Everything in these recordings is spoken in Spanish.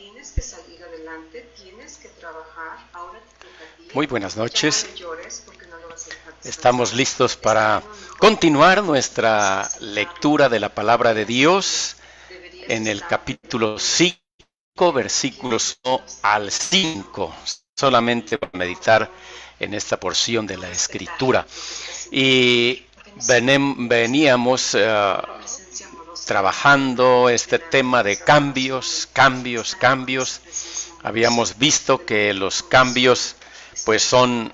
tienes que salir adelante, tienes que trabajar, ahora te toca a ti. Muy buenas noches. Ya no llores porque no lo vas a dejar descansar. Estamos listos para continuar nuestra lectura de la palabra de Dios en el capítulo 5, versículos 1 al 5, solamente para meditar en esta porción de la Escritura. Y veníamos trabajando este tema de cambios. Habíamos visto que los cambios pues son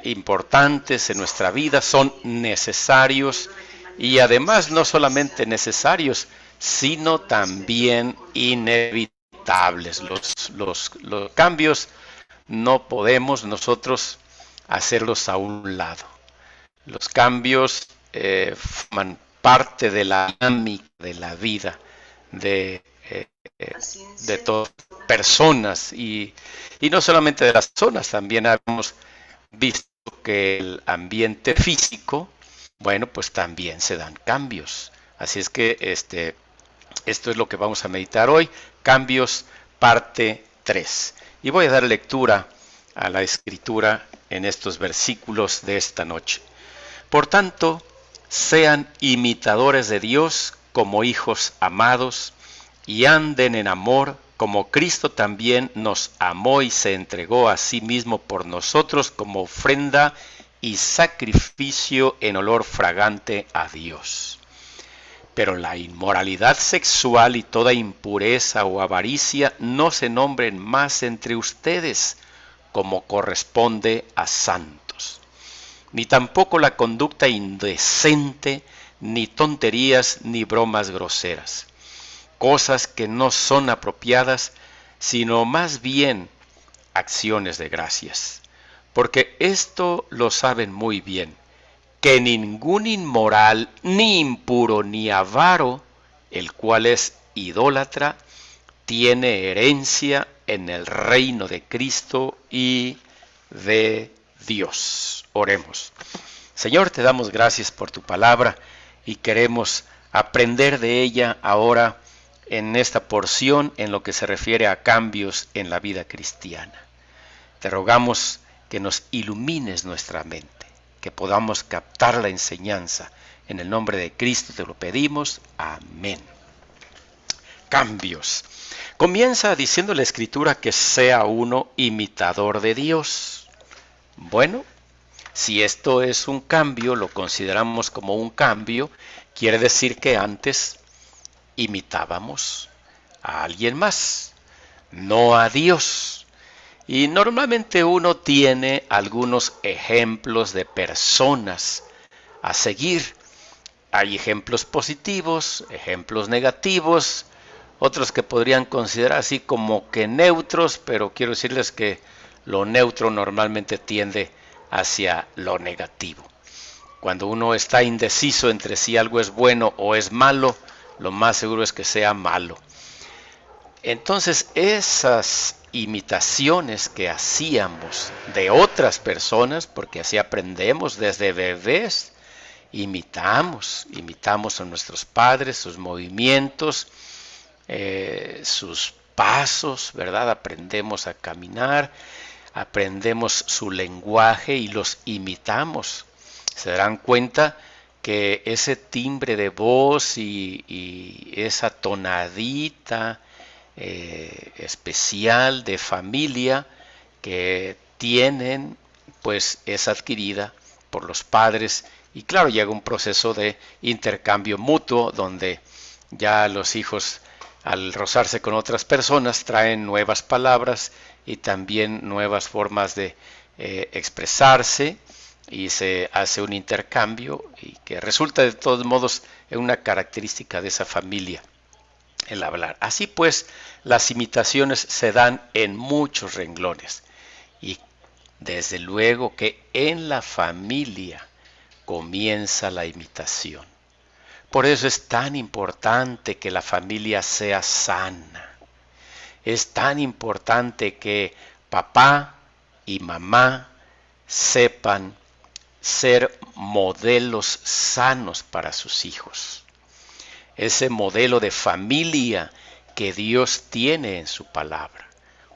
importantes en nuestra vida, son necesarios y además no solamente necesarios, sino también inevitables. Los cambios no podemos nosotros hacerlos a un lado. Los cambios forman parte de la dinámica de la vida de todas las personas y no solamente de las personas, también hemos visto que el ambiente físico, bueno, pues también se dan cambios. Así es que esto es lo que vamos a meditar hoy, cambios parte 3. Y voy a dar lectura a la Escritura en estos versículos de esta noche. Por tanto, sean imitadores de Dios como hijos amados y anden en amor como Cristo también nos amó y se entregó a sí mismo por nosotros como ofrenda y sacrificio en olor fragante a Dios. Pero la inmoralidad sexual y toda impureza o avaricia no se nombren más entre ustedes como corresponde a santos. Ni tampoco la conducta indecente, ni tonterías, ni bromas groseras. Cosas que no son apropiadas, sino más bien acciones de gracias. Porque esto lo saben muy bien, que ningún inmoral, ni impuro, ni avaro, el cual es idólatra, tiene herencia en el reino de Cristo y de Dios. Oremos. Señor, te damos gracias por tu palabra y queremos aprender de ella ahora en esta porción en lo que se refiere a cambios en la vida cristiana. Te rogamos que nos ilumines nuestra mente, que podamos captar la enseñanza. En el nombre de Cristo te lo pedimos. Amén. Cambios. Comienza diciendo la Escritura que sea uno imitador de Dios. Bueno, si esto es un cambio, lo consideramos como un cambio, quiere decir que antes imitábamos a alguien más, no a Dios. Y normalmente uno tiene algunos ejemplos de personas a seguir. Hay ejemplos positivos, ejemplos negativos, otros que podrían considerar así como que neutros, pero quiero decirles que lo neutro normalmente tiende hacia lo negativo. Cuando uno está indeciso entre si algo es bueno o es malo, lo más seguro es que sea malo. Entonces, esas imitaciones que hacíamos de otras personas, porque así aprendemos desde bebés, imitamos a nuestros padres, sus movimientos, sus pasos, ¿verdad? Aprendemos a caminar, aprendemos su lenguaje y los imitamos. Se darán cuenta que ese timbre de voz y esa tonadita especial de familia que tienen, pues es adquirida por los padres y claro, llega un proceso de intercambio mutuo donde ya los hijos al rozarse con otras personas traen nuevas palabras y también nuevas formas de expresarse y se hace un intercambio y que resulta de todos modos en una característica de esa familia, el hablar. Así pues, las imitaciones se dan en muchos renglones y desde luego que en la familia comienza la imitación. Por eso es tan importante que la familia sea sana. Es tan importante que papá y mamá sepan ser modelos sanos para sus hijos. Ese modelo de familia que Dios tiene en su palabra.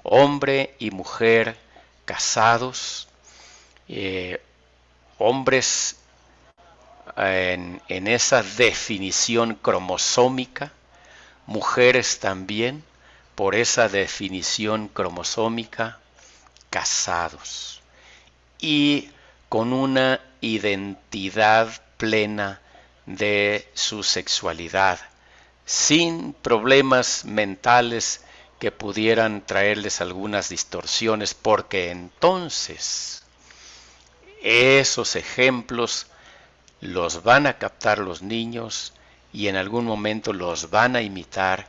Hombre y mujer casados, hombres en esa definición cromosómica, mujeres también por esa definición cromosómica, casados y con una identidad plena de su sexualidad, sin problemas mentales que pudieran traerles algunas distorsiones, porque entonces esos ejemplos los van a captar los niños y en algún momento los van a imitar,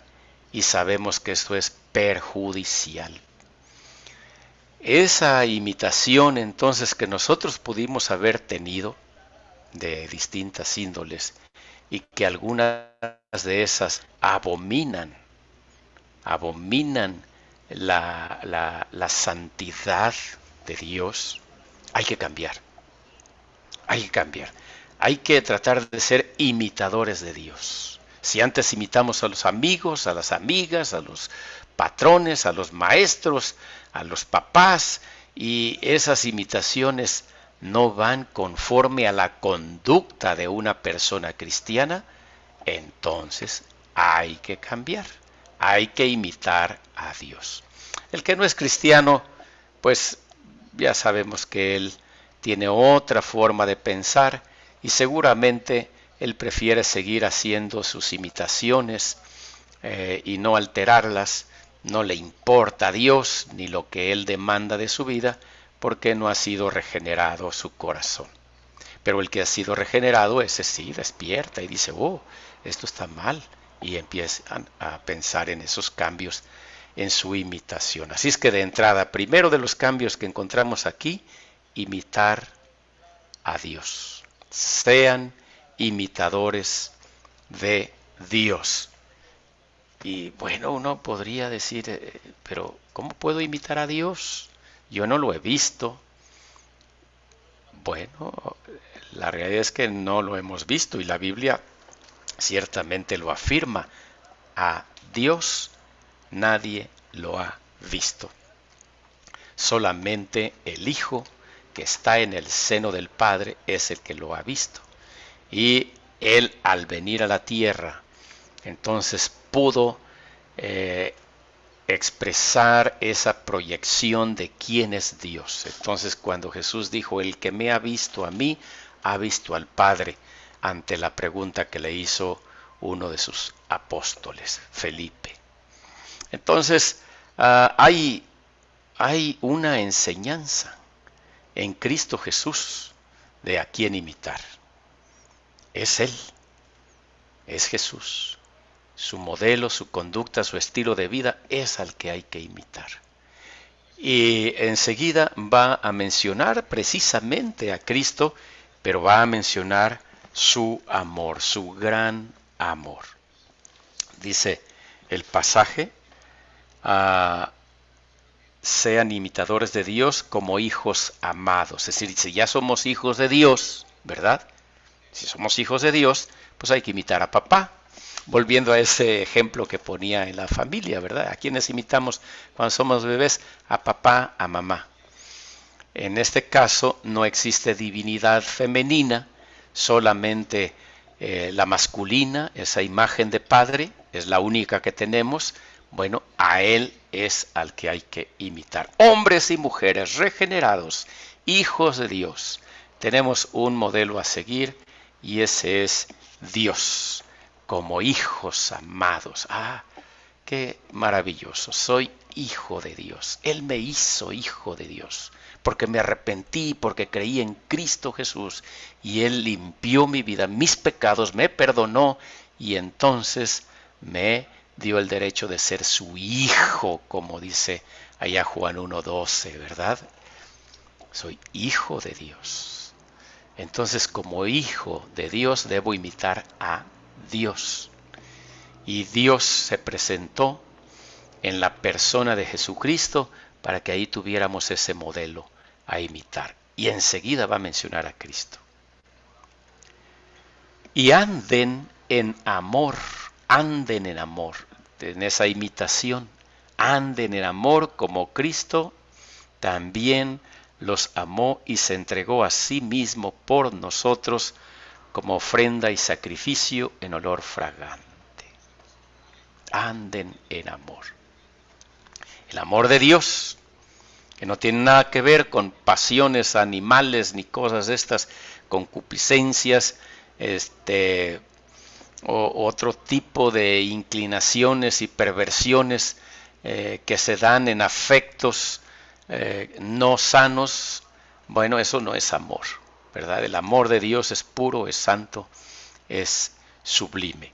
y sabemos que esto es perjudicial. Esa imitación entonces que nosotros pudimos haber tenido de distintas índoles y que algunas de esas abominan la santidad de Dios, hay que cambiar. Hay que tratar de ser imitadores de Dios. Si antes imitamos a los amigos, a las amigas, a los patrones, a los maestros, a los papás, y esas imitaciones no van conforme a la conducta de una persona cristiana, entonces hay que cambiar, hay que imitar a Dios. El que no es cristiano, pues ya sabemos que él tiene otra forma de pensar y seguramente él prefiere seguir haciendo sus imitaciones y no alterarlas. No le importa a Dios ni lo que él demanda de su vida, porque no ha sido regenerado su corazón. Pero el que ha sido regenerado, ese sí despierta y dice, oh, esto está mal, y empiezan a pensar en esos cambios en su imitación. Así es que de entrada, primero de los cambios que encontramos aquí, imitar a Dios. Sean imitadores de Dios. Y bueno, uno podría decir, pero ¿cómo puedo imitar a Dios? Yo no lo he visto. Bueno, la realidad es que no lo hemos visto y la Biblia ciertamente lo afirma. A Dios nadie lo ha visto. Solamente el Hijo que está en el seno del Padre es el que lo ha visto. Y Él, al venir a la tierra, entonces pudo expresar esa proyección de quién es Dios. Entonces, cuando Jesús dijo, el que me ha visto a mí, ha visto al Padre, ante la pregunta que le hizo uno de sus apóstoles, Felipe. Entonces, hay una enseñanza en Cristo Jesús de a quién imitar. Es Él, es Jesús. Su modelo, su conducta, su estilo de vida es al que hay que imitar. Y enseguida va a mencionar precisamente a Cristo, pero va a mencionar su amor, su gran amor. Dice el pasaje, sean imitadores de Dios como hijos amados. Es decir, si ya somos hijos de Dios, ¿verdad? Si somos hijos de Dios, pues hay que imitar a papá. Volviendo a ese ejemplo que ponía en la familia, ¿verdad? ¿A quiénes imitamos cuando somos bebés? A papá, a mamá. En este caso no existe divinidad femenina, solamente la masculina, esa imagen de padre, es la única que tenemos. Bueno, a Él es al que hay que imitar. Hombres y mujeres regenerados, hijos de Dios. Tenemos un modelo a seguir y ese es Dios. Como hijos amados. Qué maravilloso. Soy hijo de Dios. Él me hizo hijo de Dios. Porque me arrepentí, porque creí en Cristo Jesús. Y Él limpió mi vida, mis pecados, me perdonó. Y entonces me dio el derecho de ser su hijo, como dice allá Juan 1:12, ¿verdad? Soy hijo de Dios. Entonces, como hijo de Dios, debo imitar a Dios. Y Dios se presentó en la persona de Jesucristo para que ahí tuviéramos ese modelo a imitar. Y enseguida va a mencionar a Cristo. Y anden en amor, anden en amor. en esa imitación. Anden en amor como Cristo también los amó y se entregó a sí mismo por nosotros como ofrenda y sacrificio en olor fragante. Anden en amor. El amor de Dios, que no tiene nada que ver con pasiones animales ni cosas de estas, concupiscencias, o otro tipo de inclinaciones y perversiones que se dan en afectos no sanos. Bueno, eso no es amor, ¿verdad? El amor de Dios es puro, es santo, es sublime.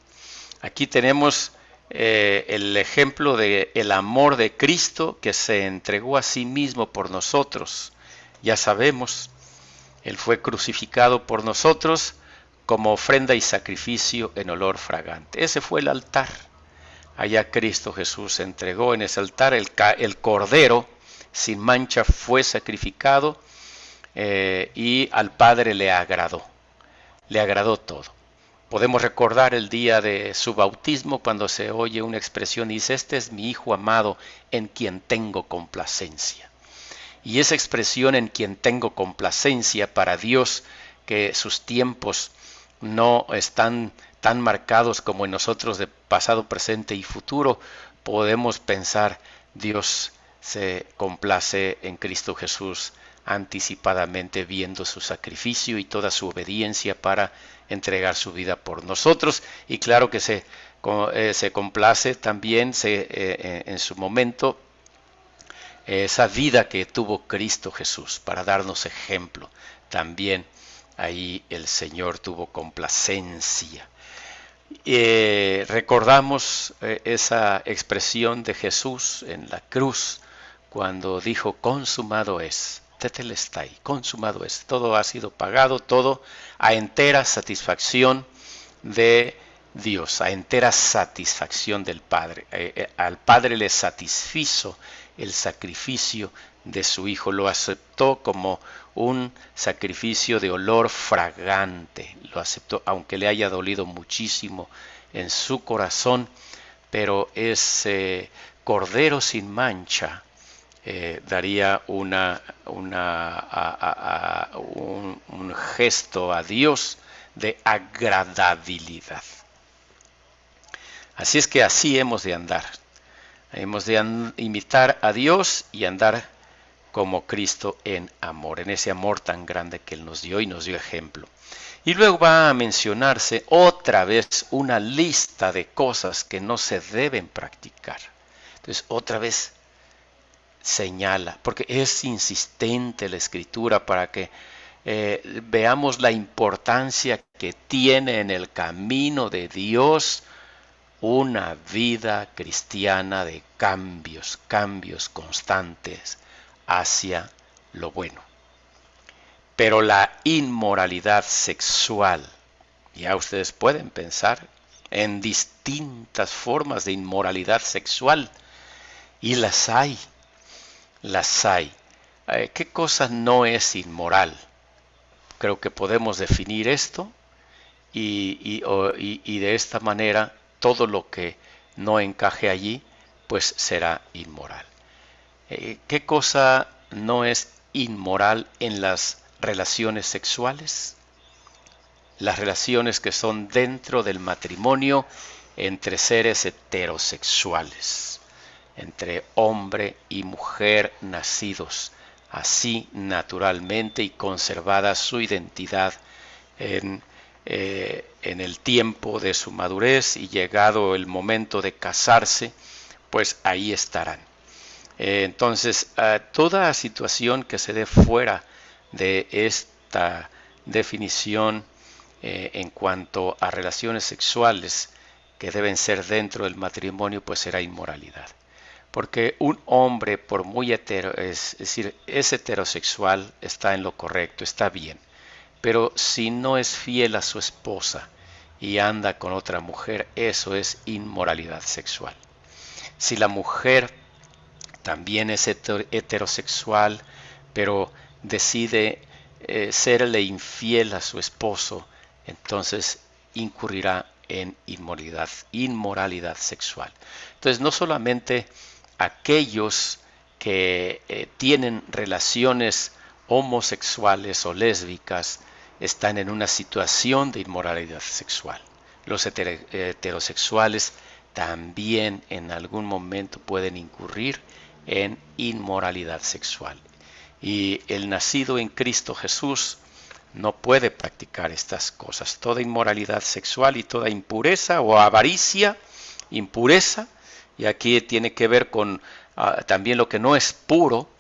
Aquí tenemos el ejemplo de el amor de Cristo que se entregó a sí mismo por nosotros. Ya sabemos, Él fue crucificado por nosotros como ofrenda y sacrificio en olor fragante. Ese fue el altar. Allá Cristo Jesús se entregó en ese altar, el cordero sin mancha fue sacrificado y al Padre le agradó todo. Podemos recordar el día de su bautismo cuando se oye una expresión y dice: este es mi Hijo amado en quien tengo complacencia. Y esa expresión, en quien tengo complacencia, para Dios, que sus tiempos no están tan marcados como en nosotros de pasado, presente y futuro, podemos pensar: Dios se complace en Cristo Jesús anticipadamente, viendo su sacrificio y toda su obediencia para entregar su vida por nosotros. Y claro que se complace también en su momento esa vida que tuvo Cristo Jesús para darnos ejemplo. También ahí el Señor tuvo complacencia. Recordamos esa expresión de Jesús en la cruz cuando dijo: consumado es, tetelestai, consumado es, todo ha sido pagado, todo a entera satisfacción de Dios, a entera satisfacción del Padre. Al Padre le satisfizo el sacrificio de su Hijo, lo aceptó como un sacrificio de olor fragante, lo aceptó aunque le haya dolido muchísimo en su corazón, pero ese cordero sin mancha daría un gesto a Dios de agradabilidad. Así es que así hemos de andar. Hemos de imitar a Dios y andar como Cristo en amor, en ese amor tan grande que Él nos dio y nos dio ejemplo. Y luego va a mencionarse otra vez una lista de cosas que no se deben practicar. Entonces otra vez señala, porque es insistente la Escritura para que veamos la importancia que tiene en el camino de Dios una vida cristiana de cambios constantes hacia lo bueno. Pero la inmoralidad sexual, ya ustedes pueden pensar en distintas formas de inmoralidad sexual, y las hay. ¿Qué cosa no es inmoral? Creo que podemos definir esto y de esta manera todo lo que no encaje allí pues será inmoral. ¿Qué cosa no es inmoral en las relaciones sexuales? Las relaciones que son dentro del matrimonio entre seres heterosexuales, entre hombre y mujer nacidos así naturalmente y conservada su identidad en el tiempo de su madurez, y llegado el momento de casarse, pues ahí estarán. Entonces, toda situación que se dé fuera de esta definición en cuanto a relaciones sexuales que deben ser dentro del matrimonio, pues será inmoralidad. Porque un hombre, por muy es heterosexual, está en lo correcto, está bien. Pero si no es fiel a su esposa y anda con otra mujer, eso es inmoralidad sexual. Si la mujer también es heterosexual, pero decide serle infiel a su esposo, entonces incurrirá en inmoralidad sexual. Entonces, no solamente aquellos que tienen relaciones homosexuales o lésbicas están en una situación de inmoralidad sexual. Los heterosexuales también en algún momento pueden incurrir en inmoralidad sexual. Y el nacido en Cristo Jesús no puede practicar estas cosas. Toda inmoralidad sexual y toda impureza o avaricia, impureza, y aquí tiene que ver con también lo que no es puro,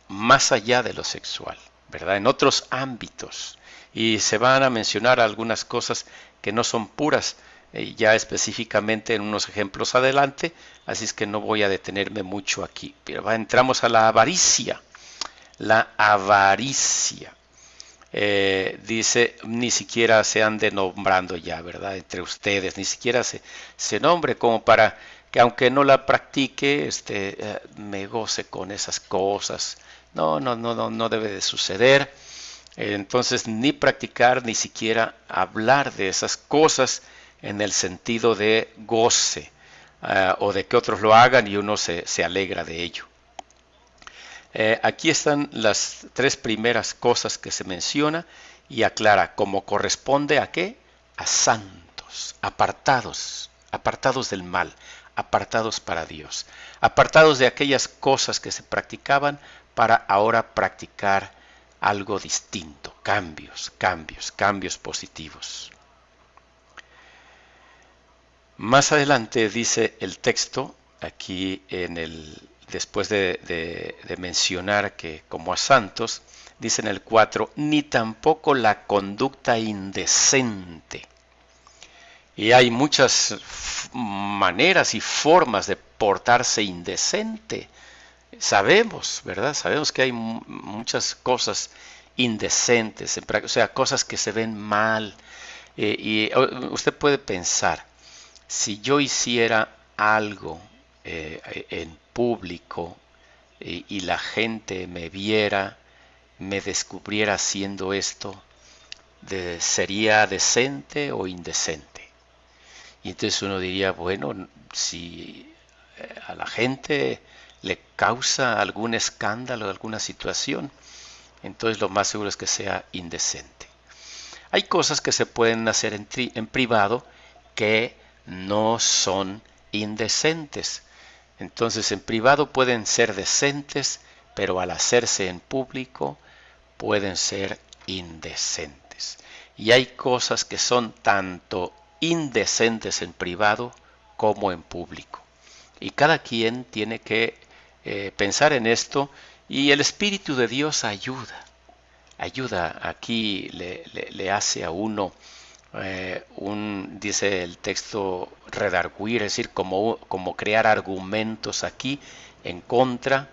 más allá de lo sexual, ¿verdad? En otros ámbitos. Y se van a mencionar algunas cosas que no son puras, ya específicamente en unos ejemplos adelante, así es que no voy a detenerme mucho aquí. Pero entramos a la avaricia. La avaricia. Dice, ni siquiera se ande nombrando ya, ¿verdad? Entre ustedes, ni siquiera se nombre como para que aunque no la practique, me goce con esas cosas. No debe de suceder. Entonces, ni practicar, ni siquiera hablar de esas cosas en el sentido de goce, o de que otros lo hagan y uno se alegra de ello. Aquí están las tres primeras cosas que se menciona y aclara cómo corresponde a qué, a santos, apartados del mal, apartados para Dios, apartados de aquellas cosas que se practicaban para ahora practicar algo distinto, cambios positivos. Más adelante dice el texto, aquí después de mencionar que como a santos, dice en el 4, ni tampoco la conducta indecente. Y hay muchas maneras y formas de portarse indecente. Sabemos, ¿verdad? Sabemos que hay muchas cosas indecentes, o sea, cosas que se ven mal. Y usted puede pensar, si yo hiciera algo en público y la gente me viera, me descubriera haciendo esto, ¿sería decente o indecente? Y entonces uno diría, bueno, si a la gente le causa algún escándalo, alguna situación, entonces lo más seguro es que sea indecente. Hay cosas que se pueden hacer en privado que no son indecentes. Entonces en privado pueden ser decentes, pero al hacerse en público pueden ser indecentes. Y hay cosas que son tanto indecentes en privado como en público. Y cada quien tiene que pensar en esto, y el Espíritu de Dios ayuda. Aquí le hace a uno dice el texto, redarguir, es decir, como crear argumentos aquí en contra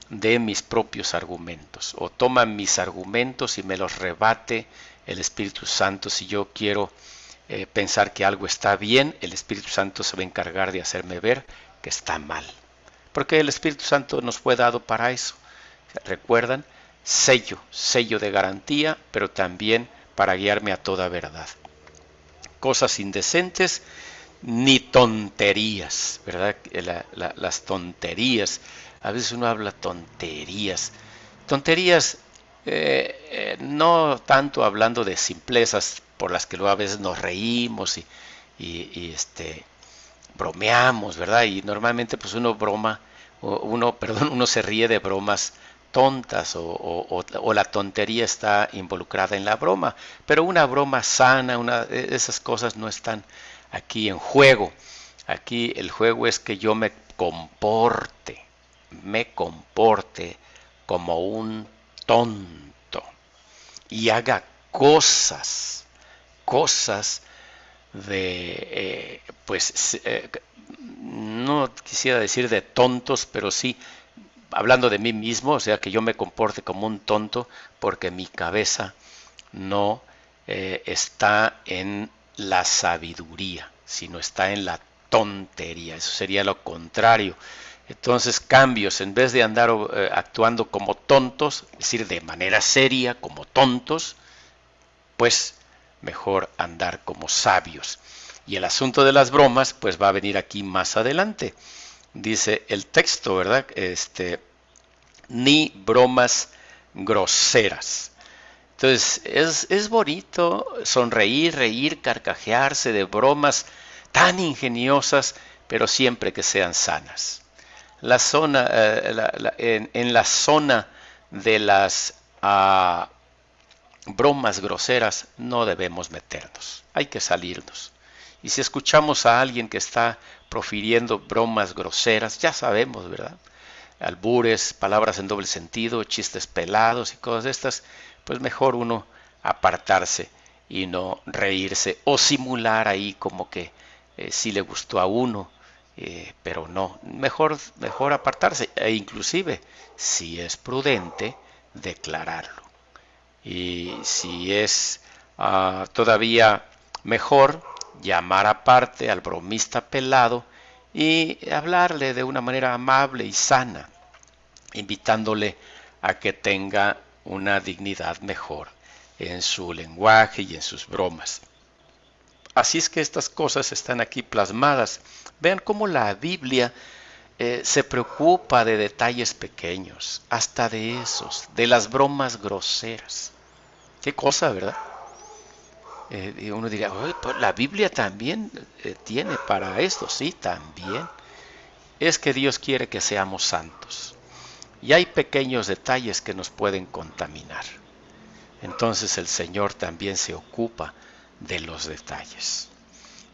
de mis propios argumentos, o toma mis argumentos y me los rebate el Espíritu Santo. Si yo quiero pensar que algo está bien, el Espíritu Santo se va a encargar de hacerme ver que está mal, porque el Espíritu Santo nos fue dado para eso. ¿Recuerdan? Sello de garantía, pero también para guiarme a toda verdad. Cosas indecentes ni tonterías, ¿verdad? Las tonterías, a veces uno habla tonterías, no tanto hablando de simplezas por las que luego a veces nos reímos y bromeamos, ¿verdad? Y normalmente pues uno se ríe de bromas tontas, o la tontería está involucrada en la broma, pero una broma sana, esas cosas no están aquí en juego. Aquí el juego es que yo me comporte como un tonto y haga cosas de, no quisiera decir de tontos, pero sí hablando de mí mismo, o sea, que yo me comporte como un tonto porque mi cabeza no está en la sabiduría, sino está en la tontería. Eso sería lo contrario. Entonces, cambios, en vez de andar actuando como tontos, es decir, de manera seria, como tontos, pues mejor andar como sabios. Y el asunto de las bromas, pues va a venir aquí más adelante. Dice el texto, ¿verdad? Ni bromas groseras. Entonces, es bonito sonreír, reír, carcajearse de bromas tan ingeniosas, pero siempre que sean sanas. En la zona de las bromas groseras no debemos meternos, hay que salirnos. Y si escuchamos a alguien que está profiriendo bromas groseras, ya sabemos, ¿verdad? Albures, palabras en doble sentido, chistes pelados y cosas de estas, pues mejor uno apartarse y no reírse o simular ahí como que sí le gustó a uno, pero no, mejor apartarse e inclusive, si es prudente, declararlo. Y si es todavía mejor, llamar aparte al bromista pelado y hablarle de una manera amable y sana, invitándole a que tenga una dignidad mejor en su lenguaje y en sus bromas. Así es que estas cosas están aquí plasmadas. Vean cómo la Biblia se preocupa de detalles pequeños, hasta de esos, de las bromas groseras. Qué cosa, ¿verdad? Y uno diría, pues la Biblia también tiene para esto. Sí, también. Es que Dios quiere que seamos santos. Y hay pequeños detalles que nos pueden contaminar. Entonces el Señor también se ocupa de los detalles.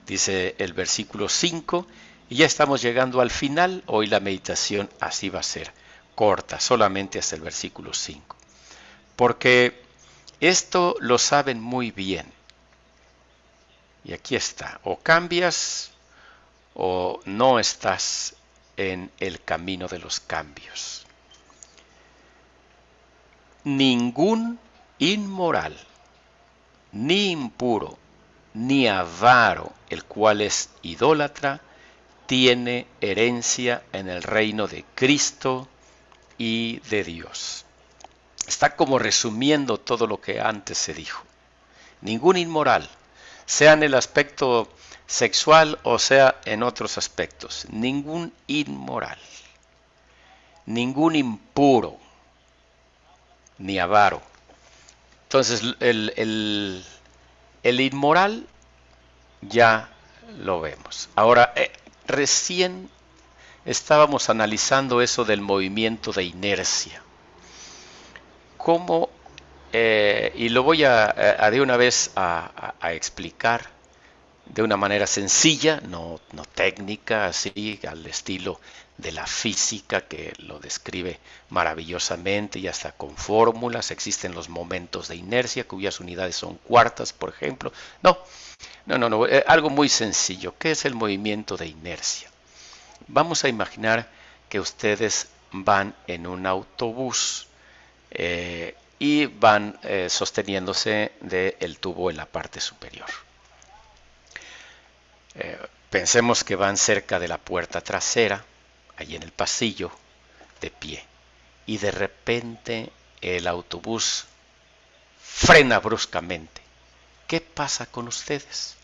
Dice el versículo 5, y ya estamos llegando al final. Hoy la meditación así va a ser, corta, solamente hasta el versículo 5. Porque esto lo saben muy bien. Y aquí está, o cambias o no estás en el camino de los cambios. Ningún inmoral, ni impuro, ni avaro, el cual es idólatra, tiene herencia en el reino de Cristo y de Dios. Está como resumiendo todo lo que antes se dijo. Ningún inmoral, sea en el aspecto sexual o sea en otros aspectos. Ningún inmoral, ningún impuro, ni avaro. Entonces el inmoral ya lo vemos. Ahora, recién estábamos analizando eso del movimiento de inercia. ¿Cómo? Y lo voy de una vez a explicar de una manera sencilla, no técnica, así al estilo de la física, que lo describe maravillosamente y hasta con fórmulas. Existen los momentos de inercia cuyas unidades son cuartas, por ejemplo. No, algo muy sencillo. ¿Qué es el movimiento de inercia? Vamos a imaginar que ustedes van en un autobús y van sosteniéndose del tubo en la parte superior. Pensemos que van cerca de la puerta trasera, allí en el pasillo, de pie, y de repente el autobús frena bruscamente. ¿Qué pasa con ustedes?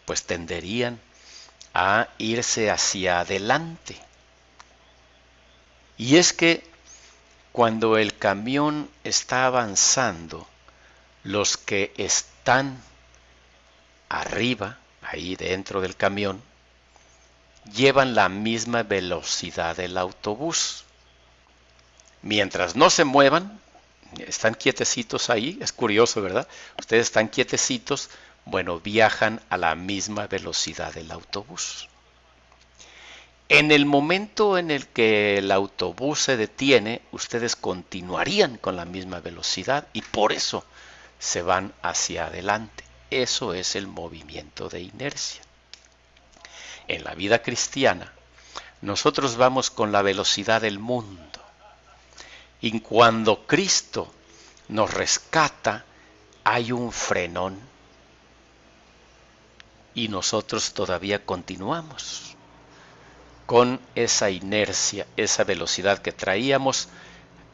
Pues tenderían a irse hacia adelante. Y es que cuando el camión está avanzando, los que están arriba, ahí dentro del camión, llevan la misma velocidad del autobús. Mientras no se muevan, están quietecitos ahí, es curioso, ¿verdad? Ustedes están quietecitos, bueno, viajan a la misma velocidad del autobús. En el momento en el que el autobús se detiene, ustedes continuarían con la misma velocidad y por eso se van hacia adelante. Eso es el movimiento de inercia. En la vida cristiana, nosotros vamos con la velocidad del mundo. Y cuando Cristo nos rescata, hay un frenón. Y nosotros todavía continuamos con esa inercia, esa velocidad que traíamos.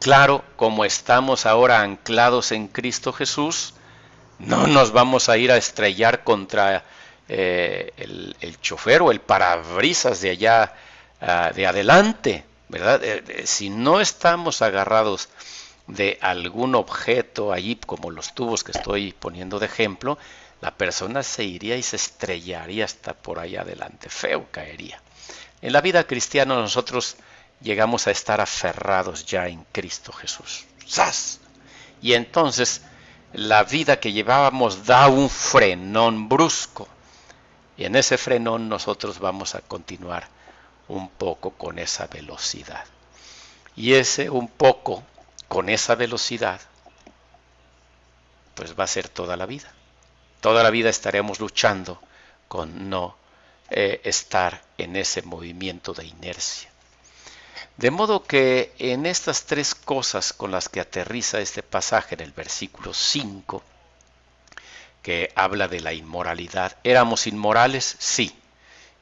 Claro, como estamos ahora anclados en Cristo Jesús, no nos vamos a ir a estrellar contra el chofer o el parabrisas de allá de adelante, ¿verdad? Si no estamos agarrados de algún objeto allí, como los tubos que estoy poniendo de ejemplo, la persona se iría y se estrellaría hasta por allá adelante, feo caería. En la vida cristiana nosotros llegamos a estar aferrados ya en Cristo Jesús. ¡Sas! Y entonces la vida que llevábamos da un frenón brusco. Y en ese frenón nosotros vamos a continuar un poco con esa velocidad. Y ese un poco con esa velocidad, pues va a ser toda la vida. Toda la vida estaremos luchando con no estar en ese movimiento de inercia. De modo que en estas tres cosas con las que aterriza este pasaje en el versículo 5, que habla de la inmoralidad, ¿éramos inmorales? Sí.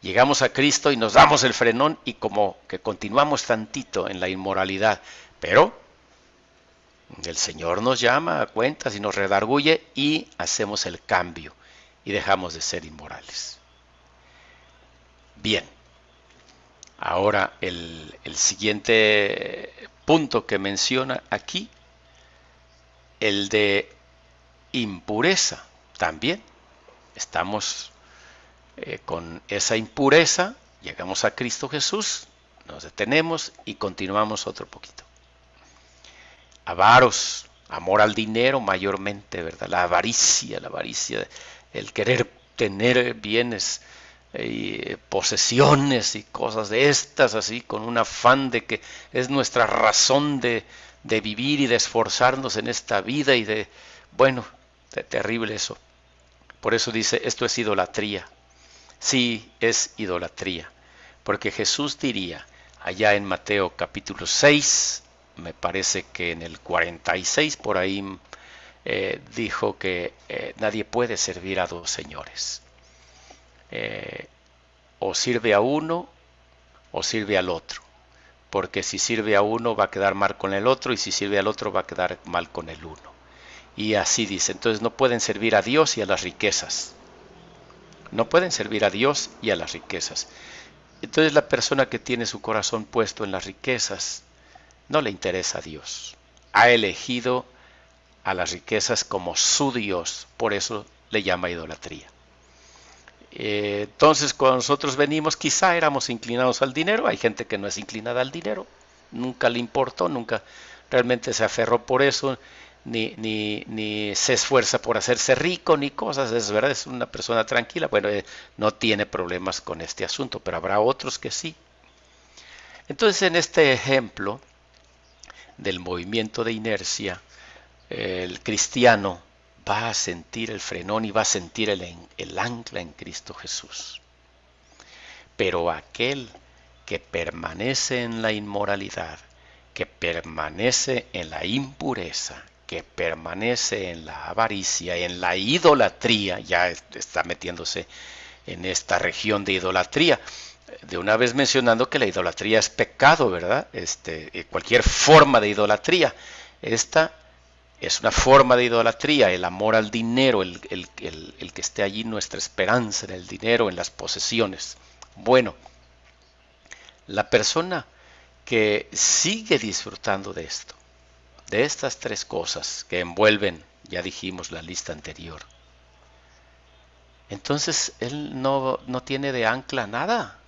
Llegamos a Cristo y nos damos el frenón y como que continuamos tantito en la inmoralidad, pero el Señor nos llama a cuentas y nos redarguye y hacemos el cambio y dejamos de ser inmorales. Bien, ahora el siguiente punto que menciona aquí, el de impureza, también estamos con esa impureza, llegamos a Cristo Jesús, nos detenemos y continuamos otro poquito. Avaros, amor al dinero mayormente, ¿verdad? La avaricia, el querer tener bienes, posesiones y cosas de estas, así, con un afán de que es nuestra razón de vivir y de esforzarnos en esta vida y de, bueno, terrible eso. Por eso dice, esto es idolatría. Sí, es idolatría, porque Jesús diría, allá en Mateo capítulo 6, me parece que en el 46 por ahí, dijo que nadie puede servir a dos señores. O sirve a uno o sirve al otro, porque si sirve a uno va a quedar mal con el otro y si sirve al otro va a quedar mal con el uno. Y así dice, entonces no pueden servir a Dios y a las riquezas. No pueden servir a Dios y a las riquezas. Entonces la persona que tiene su corazón puesto en las riquezas no le interesa a Dios. Ha elegido a las riquezas como su Dios, por eso le llama idolatría. Entonces cuando nosotros venimos quizá éramos inclinados al dinero, hay gente que no es inclinada al dinero, nunca le importó, nunca realmente se aferró por eso, ni se esfuerza por hacerse rico, ni cosas, es verdad, es una persona tranquila, bueno, no tiene problemas con este asunto, pero habrá otros que sí. Entonces en este ejemplo del movimiento de inercia, el cristiano va a sentir el frenón y va a sentir el ancla en Cristo Jesús. Pero aquel que permanece en la inmoralidad, que permanece en la impureza, que permanece en la avaricia, en la idolatría, ya está metiéndose en esta región de idolatría. De una vez mencionando que la idolatría es pecado, ¿verdad? Cualquier forma de idolatría. Esta es una forma de idolatría, el amor al dinero, el que esté allí nuestra esperanza en el dinero, en las posesiones. Bueno, la persona que sigue disfrutando de esto, de estas tres cosas que envuelven, ya dijimos la lista anterior, entonces él no tiene de ancla nada.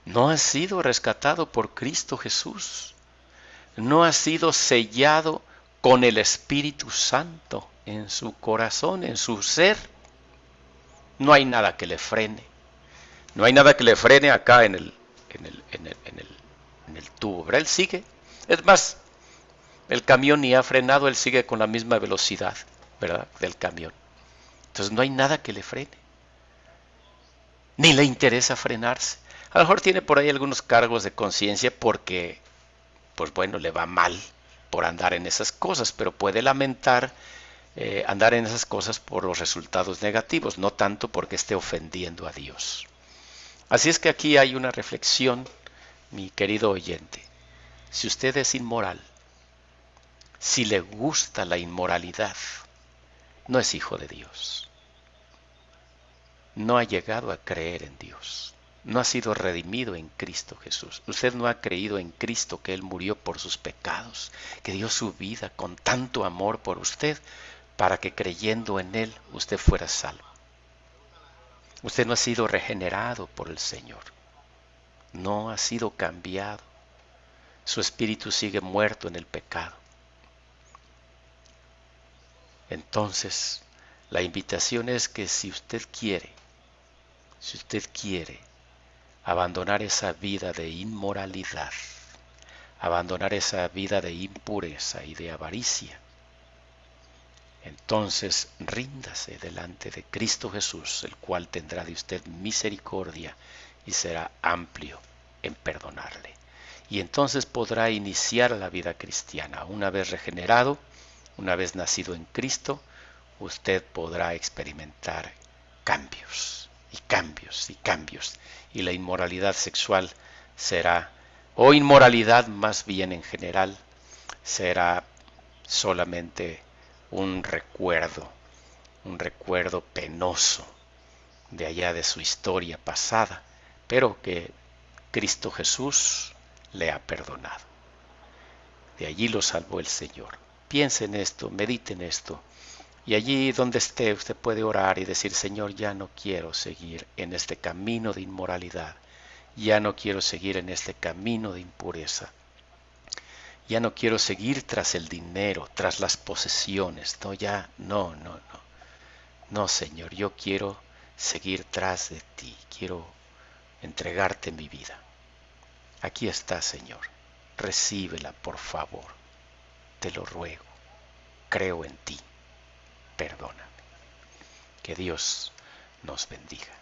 No ha sido rescatado por Cristo Jesús. No ha sido sellado con el Espíritu Santo en su corazón, en su ser. No hay nada que le frene. No hay nada que le frene acá en el tubo, ¿verdad? Él sigue. Es más, el camión ni ha frenado, él sigue con la misma velocidad, ¿verdad?, del camión. Entonces no hay nada que le frene. Ni le interesa frenarse. A lo mejor tiene por ahí algunos cargos de conciencia porque, pues bueno, le va mal por andar en esas cosas, pero puede lamentar andar en esas cosas por los resultados negativos, no tanto porque esté ofendiendo a Dios. Así es que aquí hay una reflexión, mi querido oyente. Si usted es inmoral, si le gusta la inmoralidad, no es hijo de Dios. no ha llegado a creer en Dios. No ha sido redimido en Cristo Jesús. Usted no ha creído en Cristo, que Él murió por sus pecados, que dio su vida con tanto amor por usted, para que creyendo en Él usted fuera salvo. Usted no ha sido regenerado por el Señor. No ha sido cambiado. Su espíritu sigue muerto en el pecado. Entonces, la invitación es que si usted quiere abandonar esa vida de inmoralidad, abandonar esa vida de impureza y de avaricia, entonces ríndase delante de Cristo Jesús, el cual tendrá de usted misericordia y será amplio en perdonarle. Y entonces podrá iniciar la vida cristiana. Una vez regenerado, una vez nacido en Cristo, usted podrá experimentar cambios y cambios y cambios. Y la inmoralidad sexual será, o inmoralidad más bien en general, será solamente un recuerdo penoso de allá de su historia pasada, pero que Cristo Jesús le ha perdonado. De allí lo salvó el Señor. Piense en esto, medite en esto, y allí donde esté usted puede orar y decir: Señor, ya no quiero seguir en este camino de inmoralidad, ya no quiero seguir en este camino de impureza, ya no quiero seguir tras el dinero, tras las posesiones, no, Señor, yo quiero seguir tras de ti, quiero entregarte mi vida. Aquí está, Señor, recíbela, por favor, te lo ruego, creo en ti, perdóname. Que Dios nos bendiga.